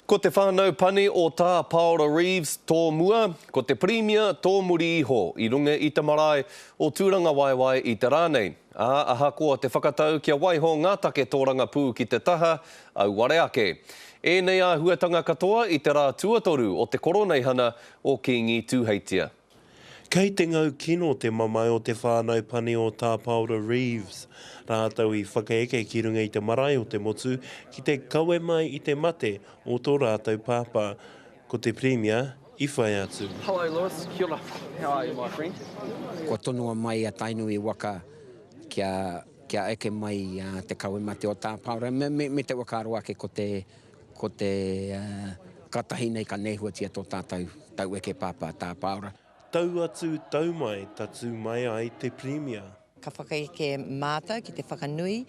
Ko te whānau pani o tā Paola Reeves tō mua, ko te Premier tō muri iho, i runga i te marae o tūranga waiwai i te rānei. Aha koa te whakatau kia waiho ngā take tōranga pū ki te taha au ware ake. E nei a huatanga katoa i te rā tuatoru o te koroneihana o Kingi Tūheitia. Kei te ngau kino te mamai o te whānau pani o tā Paola Reeves. Rātau i whakaeke ki runga i te marae o te motu ki te kaue mai i te mate o tō rātau pāpā ko te Premier i whai atu. Hello Lewis, kia ora. How are you my friend? Ko tonua mai a tainu i waka kia eke mai te kaue mate o tā Paola. Me te waka aroa ke ko te katahi nei ka nehuatia tō tātou tau eke pāpā tā Paola. Tau atu tau mai, tatu mai ai te Premier. Ka whakaeke mātou ki te whakanui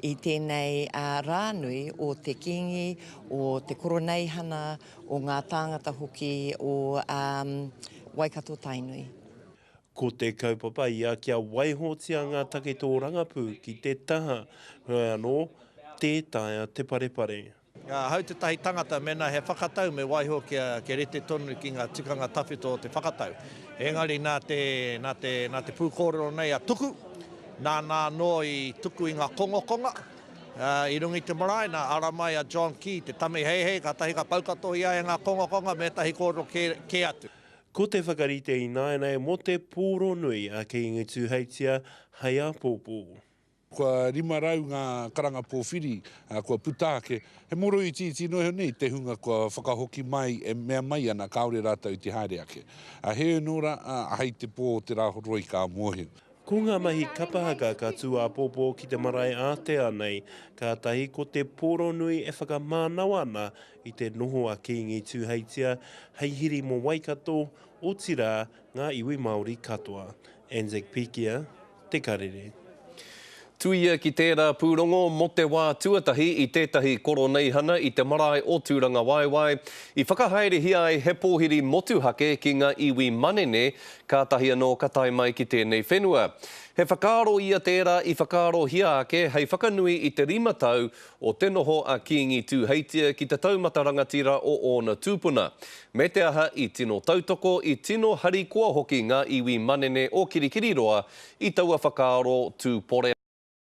i tēnei rānui o te kingi, o te koroneihana, o ngā tāngata hoki o Waikato Tainui. Ko te kaupapa ia kia waihotia ngā take tō rangapū ki te taha, hoi anō, tētaia te parepare. Hau te tahi tangata mena he whakatau me waiho ke rete tonu ki ngā tikanga tawhito o te whakatau. Engari nā te pūkōrero nei a tuku, nā no i tuku i ngā kongokonga. I rungi te marae, nā aramai a John Key, te tame hei, ka tahi ka paukato ia e ngā kongokonga me tahi kōrero ke atu. Ko te whakarite i nāenei mo te pōro nui a Kingi Tūheitia hei a pōpō. Kua rima rau ngā karanga pōwhiri, kua putāke, he moro i titi no nei te hunga kua whakahoki mai e mea mai ana kaore rātau i te haere ake. He nora a hei te pō te rāhoroi ka mohe. Ko ngā mahi kapahaka ka tū a pōpō ki te marae ātea nei, ka tahi ko te pōro nui e whakamānau ana i te noho a Kingi Tūheitia, hei hiri mo Waikato, o tira ngā iwi Māori katoa. Anzac Pikia, te karere. Tuia ki tērā pūrongo mo te wā tuatahi i tētahi koroneihana i te marae o tūranga waiwai. I whakahaere hi ai he pōhiri motuhake ki ngā iwi manene ka tahi anō ka tai mai ki tēnei whenua. He whakaaro ia tērā i whakaaro hia ake hei whakanui i te rima tau o te noho a Kingi Tūheitia ki te taumata rangatira o ōna tūpuna. Me te aha i tino tautoko, i tino hari kua hoki ngā iwi manene o Kirikiriroa i taua whakaaro tū pore